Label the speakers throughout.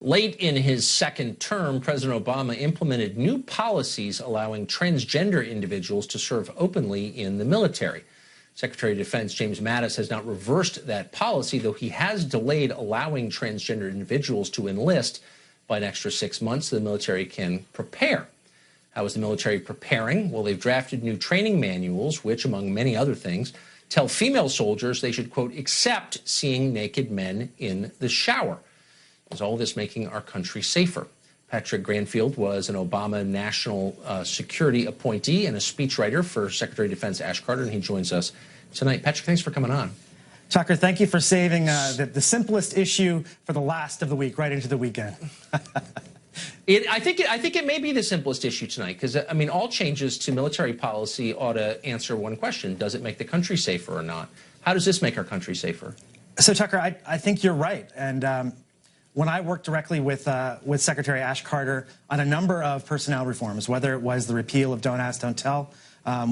Speaker 1: Late in his second term, President Obama implemented new policies allowing transgender individuals to serve openly in the military. Secretary of Defense James Mattis has not reversed that policy, though he has delayed allowing transgender individuals to enlist by an extra 6 months so the military can prepare. How is the military preparing? Well, they've drafted new training manuals, which, among many other things, tell female soldiers they should, quote, accept seeing naked men in the shower. Is all this making our country safer? Patrick Granfield was an Obama national security appointee and a speechwriter for Secretary of Defense Ash Carter, and he joins us tonight. Patrick, thanks for coming on.
Speaker 2: Tucker, thank you for saving the simplest issue for the last of the week, right into the weekend.
Speaker 1: I think it may be the simplest issue tonight because, I mean, all changes to military policy ought to answer one question. Does it make the country safer or not? How does this make our country safer?
Speaker 2: So, Tucker, I think you're right. And when I worked directly with Secretary Ash Carter on a number of personnel reforms, whether it was the repeal of Don't Ask, Don't Tell,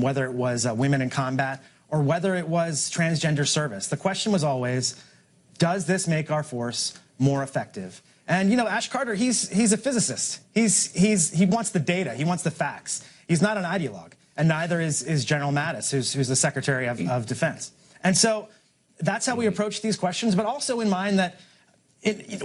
Speaker 2: whether it was women in combat, or whether it was transgender service, the question was always, does this make our force more effective? And, you know, Ash Carter, he's a physicist. He wants the data. He wants the facts. He's not an ideologue. And neither is General Mattis, who's the Secretary of Defense. And so that's how we approach these questions, but also in mind that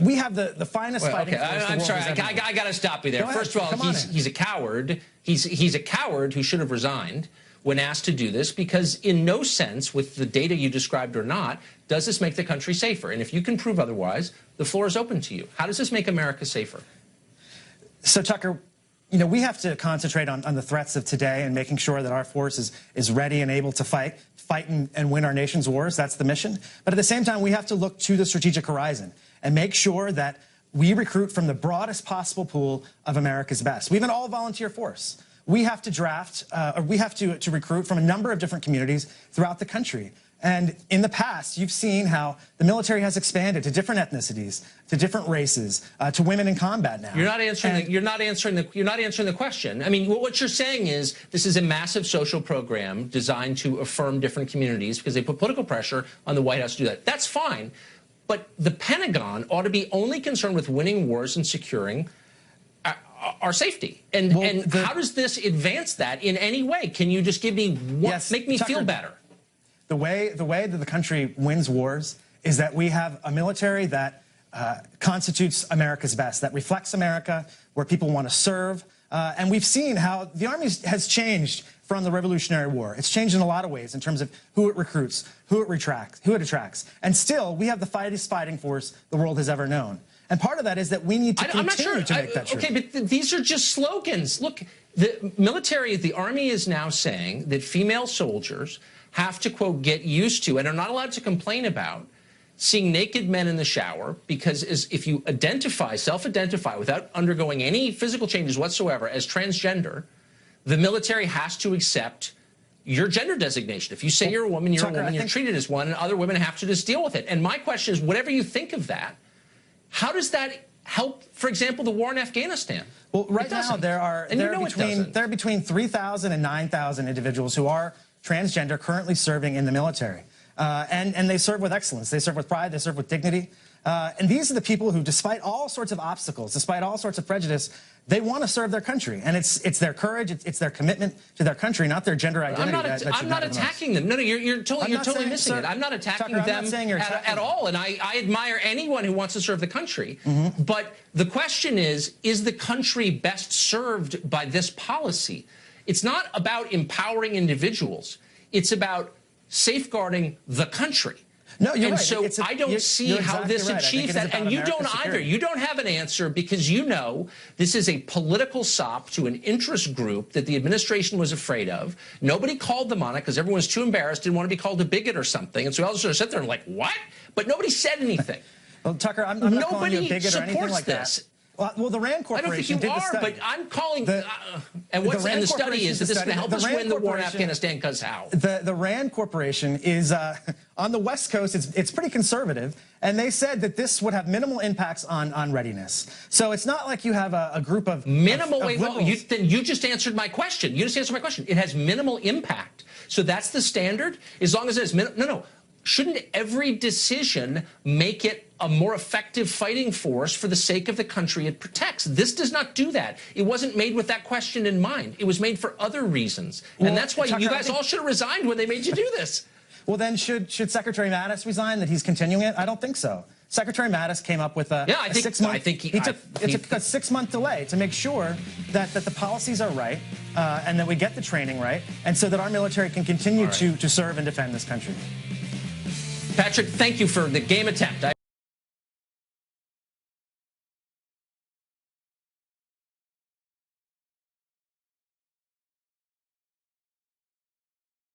Speaker 2: we have the finest fighting force.
Speaker 1: I'm sorry, I got to stop you there. First of all, he's a coward. He's a coward who should have resigned when asked to do this, because in no sense, with the data you described or not, does this make the country safer. And if you can prove otherwise, the floor is open to you. How does this make America safer?
Speaker 2: So, Tucker, you know, we have to concentrate on the threats of today and making sure that our force is ready and able to fight and win our nation's wars. That's the mission. But at the same time, we have to look to the strategic horizon and make sure that we recruit from the broadest possible pool of America's best. We have an all-volunteer force. We have to draft, or we have to recruit from a number of different communities throughout the country. And in the past, you've seen how the military has expanded to different ethnicities, to different races, to women in combat now.
Speaker 1: You're not answering the question. I mean, what you're saying is this is a massive social program designed to affirm different communities because they put political pressure on the White House to do that. That's fine. But the Pentagon ought to be only concerned with winning wars and securing our safety. And how does this advance that in any way? Can you just give me make me feel better?
Speaker 2: The way that the country wins wars is that we have a military that constitutes America's best, that reflects America, where people want to serve. And we've seen how the Army has changed from the Revolutionary War. It's changed in a lot of ways in terms of who it recruits, who it attracts. And still, we have the finest fighting force the world has ever known. And part of that is that we need to continue to make that true.
Speaker 1: Okay, but these are just slogans. Look, the military, the Army is now saying that female soldiers have to, quote, get used to and are not allowed to complain about seeing naked men in the shower, because if you self-identify without undergoing any physical changes whatsoever as transgender, the military has to accept your gender designation. If you say you're a woman, you're a woman, you're treated as one, and other women have to just deal with it. And my question is, whatever you think of that, how does that help, for example, the war in Afghanistan?
Speaker 2: Well, right now there are between 3,000 and 9,000 individuals who are transgender currently serving in the military. And they serve with excellence. They serve with pride. They serve with dignity. And these are the people who, despite all sorts of obstacles, despite all sorts of prejudice, they want to serve their country. And it's their courage, it's their commitment to their country, not their gender identity.
Speaker 1: I'm not attacking them. No, you're totally missing it. I'm not attacking them at all. And I admire anyone who wants to serve the country. But the question is the country best served by this policy? It's not about empowering individuals. It's about safeguarding the country.
Speaker 2: No, you're right.
Speaker 1: So I don't see how this achieves that. And you don't either. You don't have an answer because you know this is a political sop to an interest group that the administration was afraid of. Nobody called them on it because everyone was too embarrassed, didn't want to be called a bigot or something. And so we all sort of sit there and like, what? But nobody said anything.
Speaker 2: Well, Tucker, I'm not calling you a bigot or anything like that. Well, the Rand Corporation did the study.
Speaker 1: I don't think you are, but I'm calling... and the study is that this is going to help us win the war in Afghanistan, because how?
Speaker 2: The Rand Corporation is, on the West Coast, it's pretty conservative, and they said that this would have minimal impacts on readiness. So it's not like you have a group of
Speaker 1: minimal... then you just answered my question. You just answered my question. It has minimal impact. So that's the standard? As long as it has... No. Shouldn't every decision make it a more effective fighting force for the sake of the country it protects. This does not do that. It wasn't made with that question in mind. It was made for other reasons.
Speaker 2: Well,
Speaker 1: and that's why
Speaker 2: Tucker,
Speaker 1: you guys all should have resigned when they made you do this.
Speaker 2: Well, then should Secretary Mattis resign that he's continuing it? I don't think so. Secretary Mattis came up with a 6-month.
Speaker 1: He took
Speaker 2: a 6-month delay to make sure that the policies are right and that we get the training right, and so that our military can continue to serve and defend this country.
Speaker 1: Patrick, thank you for the game attempt.